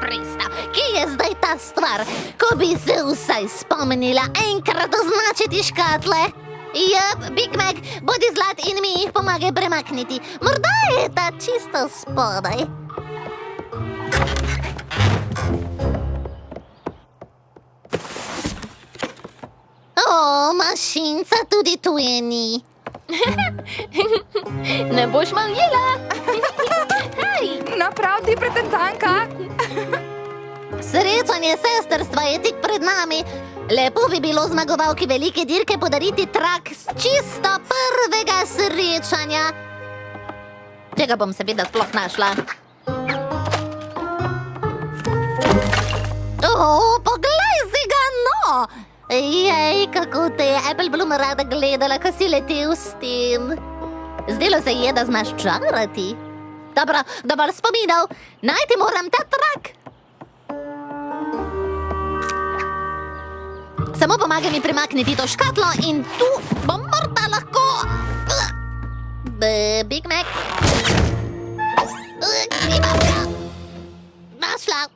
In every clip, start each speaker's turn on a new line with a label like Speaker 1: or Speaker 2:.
Speaker 1: Krista, kje je zdaj ta stvar, ko bi se vsaj spomnila enkrat označiti škatle? Jep, Big Mac, bodi zlat in mi jih pomagaj premakniti. Morda je ta čisto spodaj. O, mašinca tudi tu je ni.
Speaker 2: Ne boš manj jela.
Speaker 3: Naprav ti pretentanka.
Speaker 1: Srečanje sestrstva je tik pred nami. Lepo bi bilo zmagovalki velike dirke podariti trak s čisto prvega srečanja. Tega bom seveda sploh našla. O, poglej si ga, no! Jej, kako te je Apple Bloom rada gledala, ko si letel s tem. Zdelo se je, da znaš čarati. Dobro, dovolj spominov. Najti moram ta trak. Samo pomagaj mi premakniti to škatlo in tu bom morda lahko... Big Mac. Imam ga. Našla.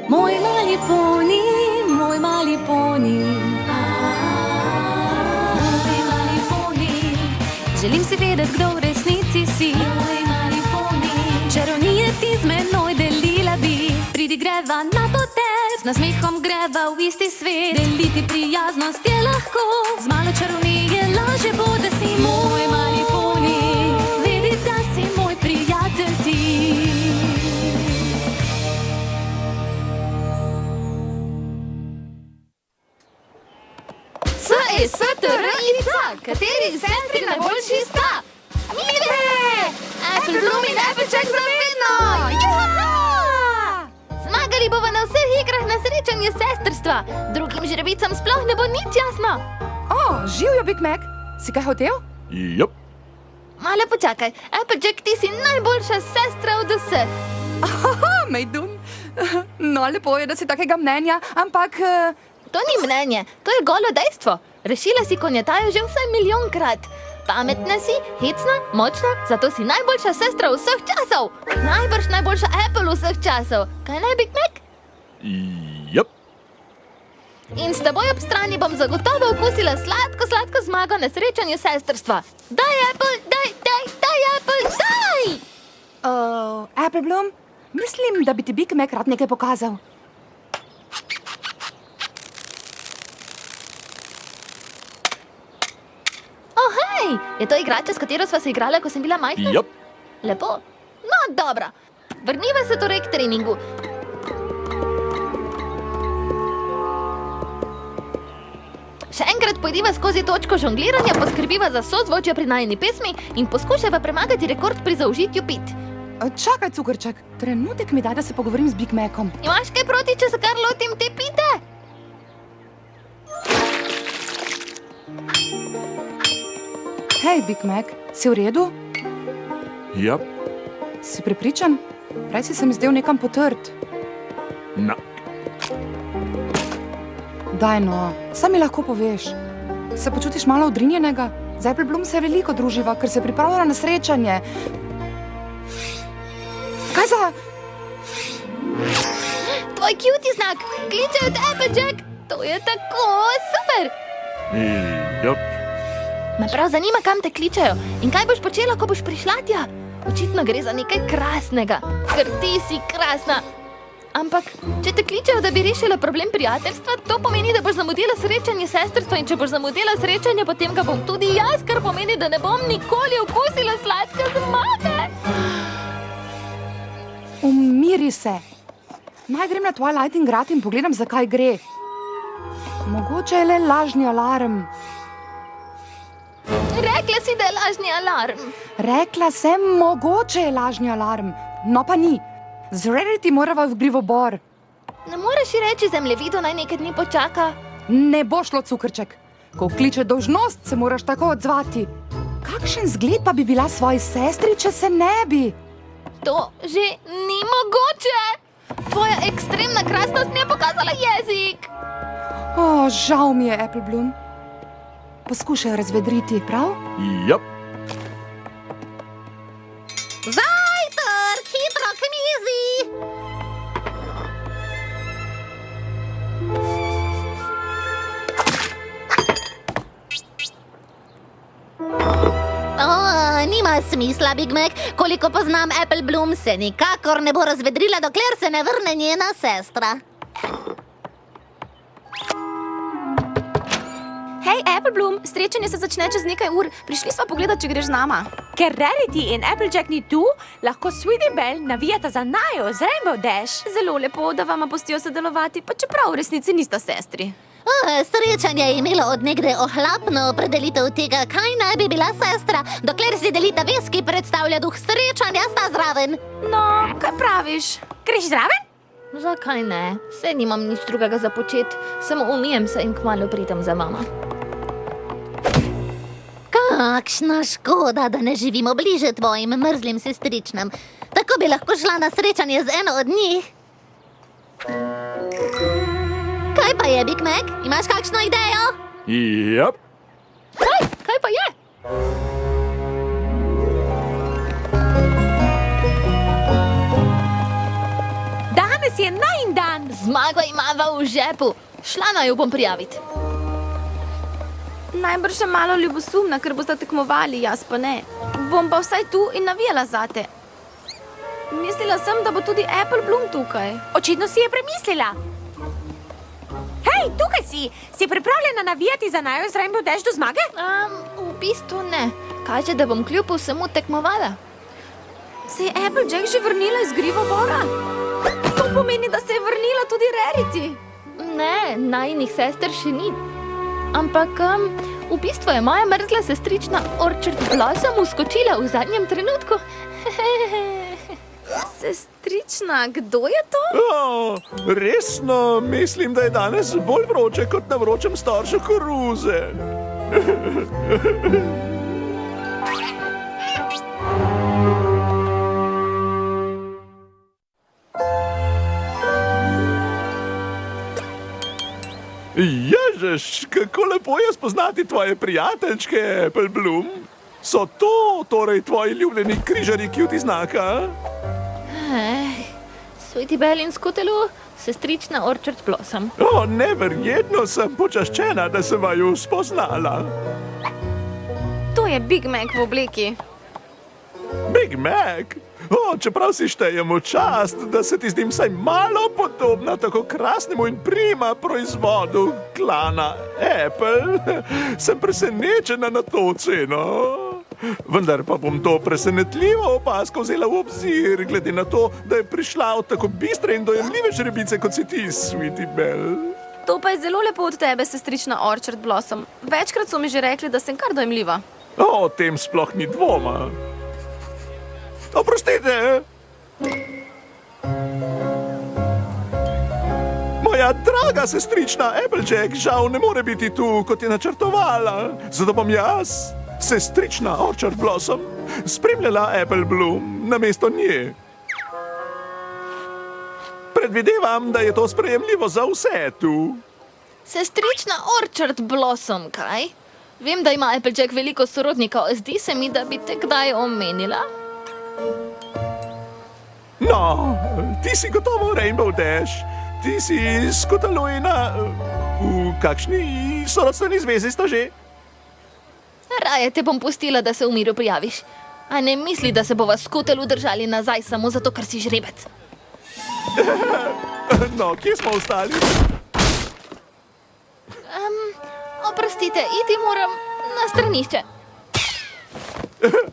Speaker 2: Moj mali poni, moj mali poni. Moj mali poni. Želim si vedeti, kdo v resnici si. Moj mali poni. Čarovnije ti z menoj delila bi. Pridi greva na potec, z nasmehom greva v isti svet. Deliti prijaznost je lahko, z malo čarovnije laže bo, da si moj mali poni. Vedi, da si moj prijatelj ti. S-E-S-T-R-I-C-A, kateri sestri najboljši sta? Mire! Apple Bloom in Applejack za vedno! Zmagali bova na vseh igrah na srečanju sestrstva. Drugim žrebicam sploh ne bo nič jasno.
Speaker 3: Živjo, Big Mac. Si kaj hotel?
Speaker 4: Jep.
Speaker 2: Malo počakaj. Applejack, ti si najboljša sestra od vseh.
Speaker 3: Mejdun. No, lepo je, da si takega mnenja, ampak...
Speaker 2: To ni mnenje, to je golo dejstvo. Rešila si konjetajo že vsaj milijonkrat. Pametna si, hecna, močna, zato si najboljša sestra vseh časov. Najbrž najboljša Apple vseh časov. Kaj ne, Big Mac?
Speaker 4: Jep.
Speaker 2: In s teboj ob strani bom zagotovo okusila sladko zmago na srečanju sestrstva. Daj, Apple, daj, Apple, daj!
Speaker 3: Apple Bloom, mislim, da bi ti Big Mac rad nekaj pokazal.
Speaker 2: Hej, je to igrača, s katero sva se igrala, ko sem bila majhna?
Speaker 4: Jep.
Speaker 2: Lepo. No, dobro. Vrniva se torej k treningu. Še enkrat pojdiva skozi točko žongliranja, poskrbiva za sozvočje pri najini pesmi in poskušava premagati rekord pri zaužitju pit.
Speaker 3: Čakaj, cukrček. Trenutek mi daj, da se pogovorim z Big Macom.
Speaker 2: Imaš kaj proti, če se kar lotim te pite?
Speaker 3: Hej, Big Mac, si v redu?
Speaker 4: Jep.
Speaker 3: Si prepričan? Prej si se mi zdel nekam potrt.
Speaker 4: Na.
Speaker 3: Daj no, saj mi lahko poveš. Se počutiš malo odrinjenega? Z Apple Bloom se veliko druživa, ker se pripravlja na srečanje. Kaj za...
Speaker 2: Tvoj cutie znak! Kličejo te Applejack! To je tako super!
Speaker 4: Jep.
Speaker 2: Me prav zanima, kam te kličejo in kaj boš počela, ko boš prišla tja. Očitno gre za nekaj krasnega, ker ti si krasna. Ampak, če te kličejo, da bi rešila problem prijateljstva, to pomeni, da boš zamudila srečanje sestrstva in če boš zamudila srečanje, potem ga bom tudi jaz, kar pomeni, da ne bom nikoli okusila sladke zmage.
Speaker 3: Umiri se. Naj grem na Twilight in grad in pogledam, zakaj gre. Mogoče je le lažni alarm.
Speaker 2: Rekla si, da je lažni alarm.
Speaker 3: Rekla sem, mogoče je lažni alarm. No pa ni. Zrediti morava v grivobor.
Speaker 2: Ne moreš ji reči zemljevidu, naj nekaj dni počaka?
Speaker 3: Ne bo šlo, cukrček. Ko kliče dolžnost, se moraš tako odzvati. Kakšen zgled pa bi bila svoji sestri, če se ne bi?
Speaker 2: To že ni mogoče. Tvoja ekstremna krasnost mi je pokazala jezik.
Speaker 3: Žal mi je, Apple Bloom. Poskušaj razvedriti, prav?
Speaker 4: Jep.
Speaker 1: Zajtrk, hitro Nima smisla, Big Mac. Koliko poznam Apple Bloom, se nikakor ne bo razvedrila, dokler se ne vrne njena sestra.
Speaker 2: Hej, Apple Bloom, srečanje se začne čez nekaj ur. Prišli smo pogledat, če greš z nama.
Speaker 5: Ker Rarity in Applejack ni tu, lahko Sweetie Belle navijata za naju z Rainbow Dash.
Speaker 2: Zelo lepo, da vama pustijo sodelovati, pa čeprav v resnici nista sestri.
Speaker 1: Srečanje je imelo od nekdaj ohlapno opredelitev tega, kaj naj bi bila sestra. Dokler si delita vez, ki predstavlja duh srečanja, sta zraven.
Speaker 2: No, kaj praviš?
Speaker 5: Greš zraven?
Speaker 6: Zakaj ne? Saj nimam nič drugega za početi. Samo umijem se in kmalu pridem za mama.
Speaker 1: Kakšna škoda, da ne živimo bliže tvojim mrzlim sestričnam. Tako bi lahko šla na srečanje z eno od njih. Kaj pa je, Big Mac? Imaš kakšno idejo?
Speaker 4: Jap.
Speaker 6: Kaj pa je?
Speaker 5: Danes je najin dan.
Speaker 6: Zmago imava v žepu. Šla naj jo bom prijaviti.
Speaker 2: Najbrž je malo ljubosumna, ker boste tekmovali, jaz pa ne. Bom pa vsaj tu in navijala zate. Mislila sem, da bo tudi Apple Bloom tukaj.
Speaker 5: Očitno si je premislila. Hej, tukaj si. Si pripravljena navijati za naju z Rainbow Dash do zmage?
Speaker 6: V bistvu ne. Kaže, da bom kljub vsemu tekmovala.
Speaker 2: Se je Applejack že vrnila iz Grivobora? To pomeni, da se je vrnila tudi Rarity.
Speaker 6: Ne, najinih sester še ni. Ampak v bistvu je moja mrzla sestrična Orchard Blossom uskočila v zadnjem trenutku.
Speaker 2: Sestrična, kdo je to?
Speaker 4: Resno, mislim, da je danes bolj vroče kot na vročem staršu koruze. Ježeš, kako lepo je spoznati tvoje prijateljčke, Apple Bloom. So to torej tvoji ljubljeni križarji cutie znaka?
Speaker 6: Sweetie Belle in Scutelu, sestrična Orchard Blossom.
Speaker 4: Neverjetno sem počaščena, da sem vaju spoznala.
Speaker 2: To je Big Mac v obleki.
Speaker 4: Big Mac? Čeprav si štejemo čast, da se ti zdim vsaj malo podobna tako krasnemu in prima proizvodu klana Apple, sem presenečena na to oceno. Vendar pa bom to presenetljivo opasko vzela v obzir, glede na to, da je prišla od tako bistre in dojemljive žrebice, kot si ti, Sweetie Belle.
Speaker 2: To pa je zelo lepo od tebe, sestrična Orchard Blossom. Večkrat so mi že rekli, da sem kar dojemljiva.
Speaker 4: O tem sploh ni dvoma. Oprostite! Moja draga sestrična Applejack žal ne more biti tu, kot je načrtovala. Zato bom jaz, sestrična Orchard Blossom, spremljala Apple Bloom namesto nje. Predvidevam, da je to sprejemljivo za vse tu.
Speaker 6: Sestrična Orchard Blossom, kaj? Vem, da ima Applejack veliko sorodnikov, zdi se mi, da bi te kdaj omenila.
Speaker 4: No, ti si gotovo Rainbow Dash. Ti si Scutellina. V kakšni sorodstveni zvezi sta že?
Speaker 6: Raje te bom pustila, da se v miru prijaviš. A ne misli, da se bova Scutelu držali nazaj samo zato, ker si žrebec.
Speaker 4: No, kje smo ostali?
Speaker 6: Oprostite, iti moram na stranišče.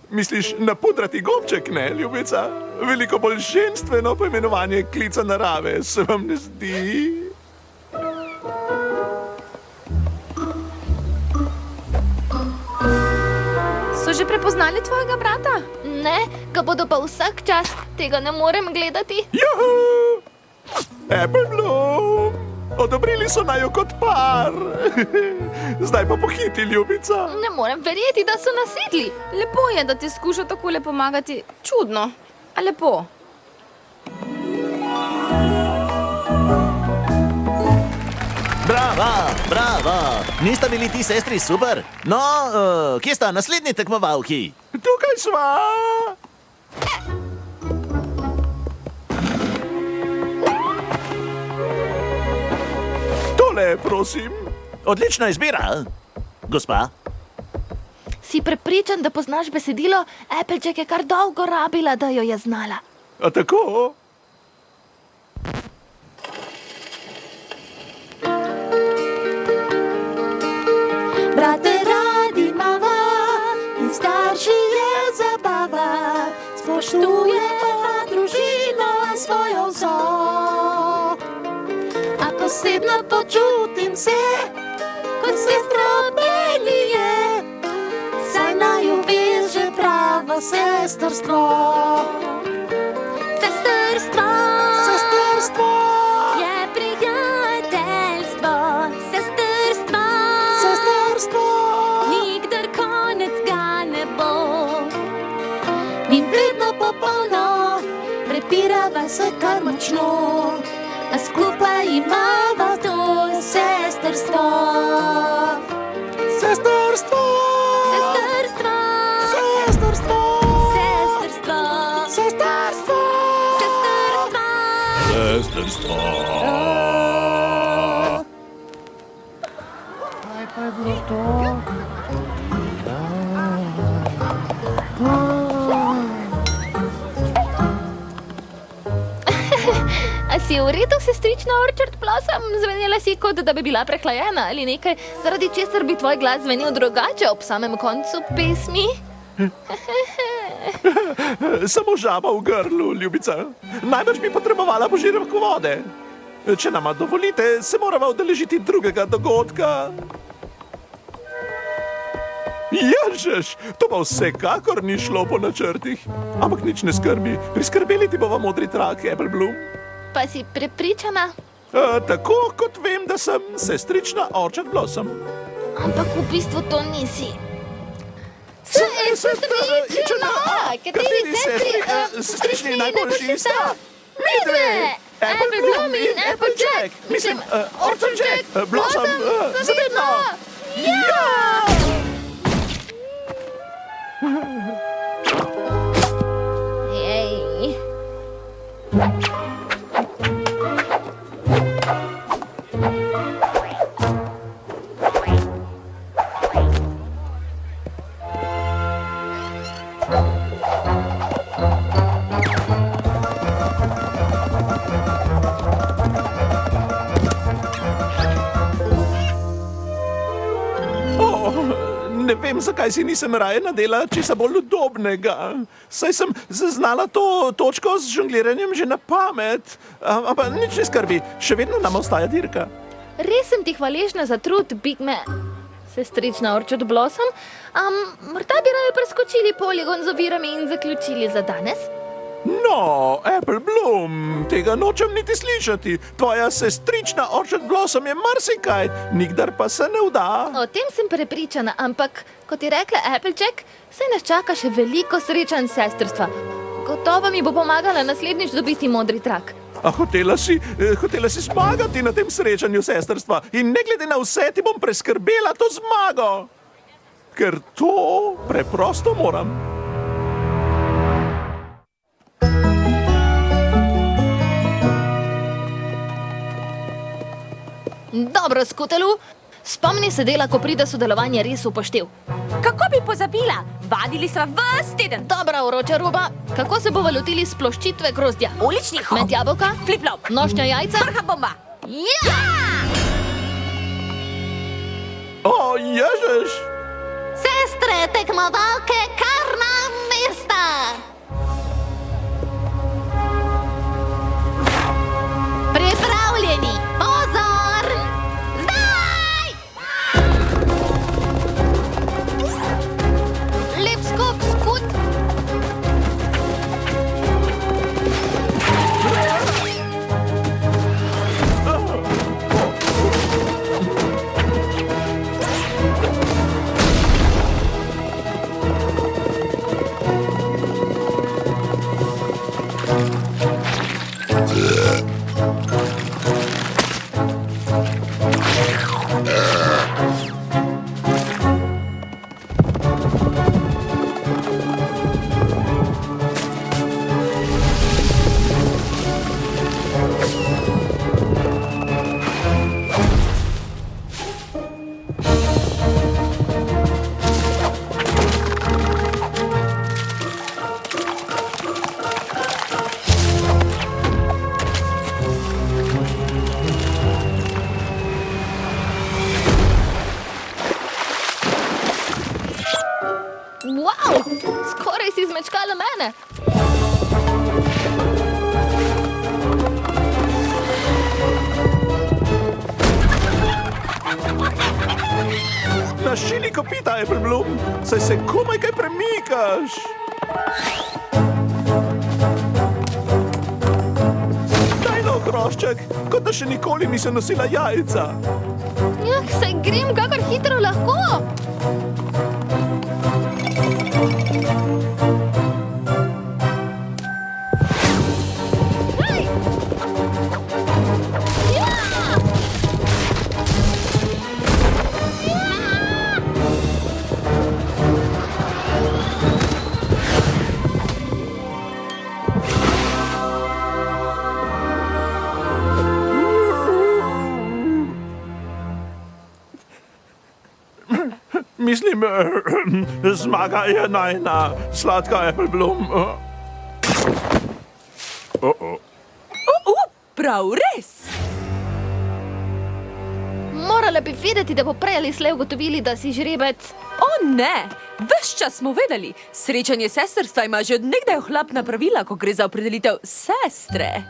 Speaker 4: Misliš napudrati gobček, ne, ljubica? Veliko bolj ženstveno poimenovanje klica narave, se vam ne zdi?
Speaker 2: So že prepoznali tvojega brata?
Speaker 6: Ne, ga bodo pa vsak čas, tega ne morem gledati.
Speaker 4: Juhu! Apple Bloom! Odobrili so naju kot par. Zdaj pa pohiti, ljubica.
Speaker 6: Ne morem verjeti, da so nasedli.
Speaker 2: Lepo je, da ti skuša takole pomagati. Čudno, a lepo.
Speaker 7: Brava, brava. Nista bili ti sestri super? No, kje sta naslednji tekmovalki?
Speaker 4: Tukaj sva. Tole, prosim.
Speaker 7: Odlična izbira, gospa.
Speaker 6: Si prepričan, da poznaš besedilo? Applejack je kar dolgo rabila, da jo je znala.
Speaker 4: A tako?
Speaker 2: Brate radi imava in starši je zabava, spoštuje družino svojo vso. A posebno počutim se, kot sestra meni je, saj naju veže pravo sestrstvo. Sestrstvo, sestrstvo je prijateljstvo, sestrstvo, sestrstvo nikdar konec ga ne bo. In vedno popolno prepirava se kar močno, a skupaj imava to sestrstvo.
Speaker 4: Sestrstvo!
Speaker 2: Sestrstvo, sestrstvo, sestrstvo, sestrstvo, sestrstvo.
Speaker 3: Kaj pa je bilo to?
Speaker 6: A si v redu, sestrična Orchard Blossom? Zvenela si, kot da bi bila prehlajena ali nekaj, zaradi česar bi tvoj glas zvenel drugače ob samem koncu pesmi?
Speaker 4: Samo žaba v grlu, ljubica. Najbrž bi potrebovala požirek vode. Če nama dovolite, se morava udeležiti drugega dogodka. Ježeš, to pa vsekakor ni šlo po načrtih. Ampak nič ne skrbi, priskrbeli ti bova modri trak, Apple Bloom.
Speaker 6: Pa si prepričana?
Speaker 4: Tako kot vem, da sem sestrična Orchard Blossom.
Speaker 6: Ampak v bistvu to nisi.
Speaker 4: Sestrična!
Speaker 6: Kateri sestri?
Speaker 4: Sestrični najboljši sta? Mi dve! Apple Bloom in Applejack! Mislim, Orchard Jack, Blossom, za vedno! Ja!
Speaker 6: Jej.
Speaker 4: Ne vem, zakaj si nisem raje nadela česa bolj udobnega. Saj sem zaznala to točko z žongliranjem že na pamet. Ampak nič ne skrbi, še vedno nam ostaja dirka.
Speaker 6: Res sem ti hvaležna za trud, Big Man. Sestrična Orchard Blossom, morda bi raje preskočili poligon z ovirami in zaključili za danes?
Speaker 4: No, Apple Bloom, tega nočem niti slišati. Tvoja sestrična Orchard Blossom je marsikaj, nikdar pa se ne vda.
Speaker 6: O tem sem prepričana, ampak, kot je rekla Applejack, se nas čaka še veliko srečanj sestrstva. Gotovo mi bo pomagala naslednjič dobiti modri trak.
Speaker 4: A hotela si zmagati na tem srečanju sestrstva in ne glede na vse ti bom preskrbela to zmago. Ker to preprosto moram.
Speaker 6: Dobro, Skutelu, spomni se dela, ko pride sodelovanje res upoštev.
Speaker 5: Kako bi pozabila? Vadili sva ves teden.
Speaker 6: Dobra, vroča roba, kako se bomo lotili sploščitve grozdja?
Speaker 5: Ulični hop.
Speaker 6: Med jabolka?
Speaker 5: Flip-flop.
Speaker 6: Nošnja jajca?
Speaker 5: Prha bomba.
Speaker 6: Ja!
Speaker 4: O, ježeš!
Speaker 1: Sestre tekmovalke kar na mesta! Pripravljeni! Pozor! Zdaj!
Speaker 6: Lep skok, Skut! Wow, skoraj si zmečkala mene.
Speaker 4: Našili kopita, Apple Bloom, saj se komaj kaj premikaš. Daj no, hrošček, kot da še nikoli nisem nosila jajca.
Speaker 6: Saj grem, kakor hitro lahko. Hej! Ja!
Speaker 4: Mislim, zmaga je najna sladka Apple Bloom.
Speaker 5: Prav res.
Speaker 6: Morala bi vedeti, da bo prej ali slej ugotovili, da si žrebec.
Speaker 5: O ne, ves čas smo vedeli. Srečanje sestrstva ima že od nekdaj ohlapna pravila, ko gre za opredelitev sestre.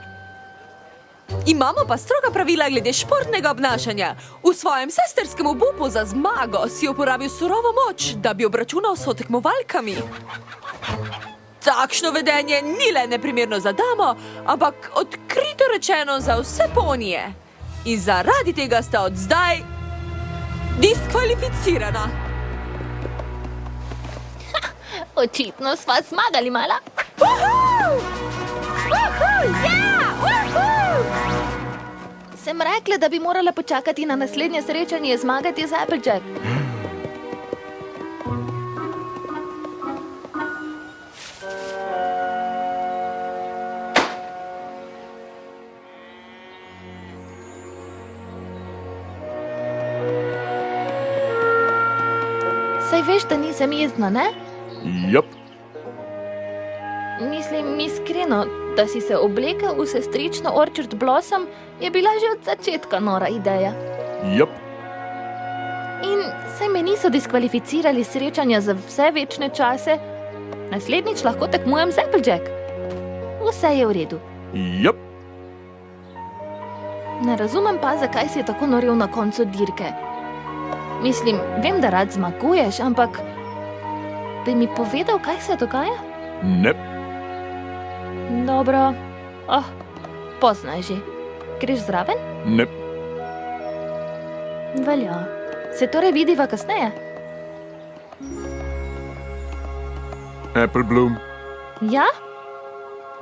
Speaker 5: Imamo pa stroga pravila glede športnega obnašanja. V svojem sesterskem obupu za zmago si uporabil surovo moč, da bi obračunal s sotekmovalkami. Takšno vedenje ni le neprimerno za damo, ampak odkrito rečeno za vse ponije. In zaradi tega sta od zdaj diskvalificirana.
Speaker 6: Očitno sva zmagali, mala. Sem rekla, da bi morala počakati na naslednje srečanje zmagati z Applejack. Saj veš, da nisem jezna, ne?
Speaker 4: Jep.
Speaker 6: Mislim, iskreno, da si se oblekel v sestrično Orchard Blossom, je bila že od začetka nora ideja.
Speaker 4: Jep.
Speaker 6: In saj me niso diskvalificirali srečanja za vse večne čase, naslednjič lahko tekmujem z Applejack. Vse je v redu.
Speaker 4: Jep.
Speaker 6: Ne razumem pa, zakaj si je tako norel na koncu dirke. Mislim, vem, da rad zmaguješ, ampak bi mi povedal, kaj se dogaja?
Speaker 4: Ne.
Speaker 6: Dobro. Pozno je že. Greš zraven?
Speaker 4: Ne.
Speaker 6: Velja. Se torej vidiva kasneje?
Speaker 4: Apple Bloom,
Speaker 6: Ja?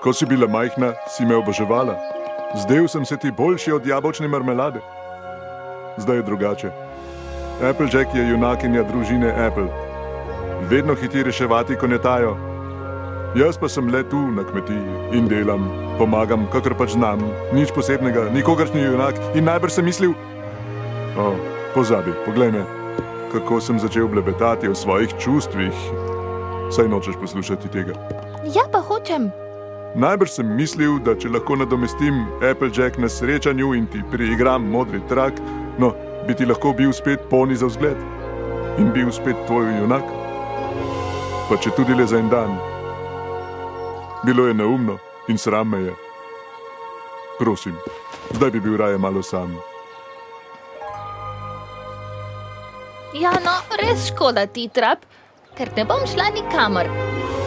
Speaker 4: ko si bila majhna, si me oboževala. Zdel sem se ti boljši od jabolčne marmelade. Zdaj je drugače. Applejack je junakinja družine Apple. Vedno hiti reševati, ko netajo. Jaz pa sem le tu na kmetiji in delam, pomagam, kakor pač znam. Nič posebnega, nikogaršnji junak in najbrž sem mislil... pozabi, poglej me, kako sem začel blebetati o svojih čustvih. Saj nočeš poslušati tega.
Speaker 6: Ja, pa hočem.
Speaker 4: Najbrž sem mislil, da če lahko nadomestim Applejack na srečanju in ti priigram modri trak, no, bi ti lahko bil spet poni za vzgled in bil spet tvoj junak. Pa če tudi le za en dan. Bilo je neumno in sram me je. Prosim, zdaj bi bil raje malo sam.
Speaker 6: Ja, no, res škoda ti, Trap, ker ne bom šla nikamor.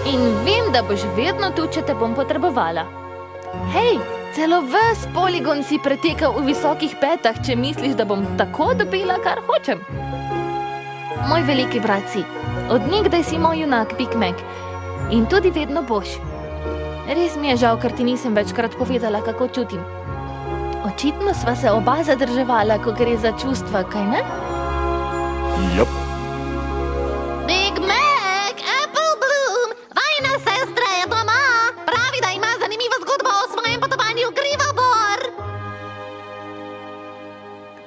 Speaker 6: In vem, da boš vedno tu, če te bom potrebovala. Hej, celo ves poligon si pretekal v visokih petah, če misliš, da bom tako dobila, kar hočem. Moj veliki brat si. Od nekdaj si moj junak, Big Mac. In tudi vedno boš. Res mi je žal, ker ti nisem večkrat povedala, kako čutim. Očitno sva se oba zadrževala, ko gre za čustva, kaj ne?
Speaker 4: Jep.
Speaker 1: Big Mac, Apple Bloom, vajna sestra je doma. Pravi, da ima zanimivo zgodbo o svojem potovanju v Grivobor.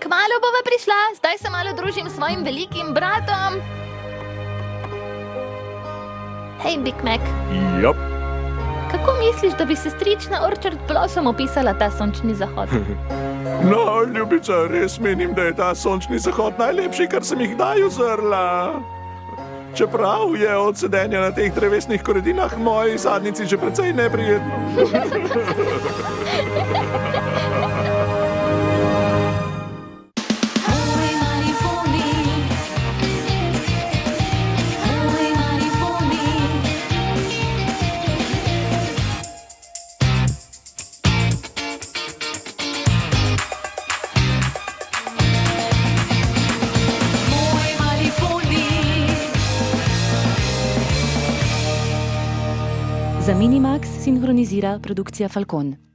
Speaker 6: Kmalu bova prišla, zdaj se malo družim s svojim velikim bratom. Hej, Big Mac,
Speaker 4: Jep.
Speaker 6: kako misliš, da bi sestrična Orchard Blossom opisala ta sončni zahod?
Speaker 4: No, ljubica, res menim, da je ta sončni zahod najlepši, kar sem jih kdaj uzrla. Čeprav je od sedenja na teh drevesnih koredinah moji zadnjici že precej neprijetno.
Speaker 2: Moj mali poni. Moj mali poni. Moj mali poni.
Speaker 8: Za Minimax sinhronizira produkcija Falcon.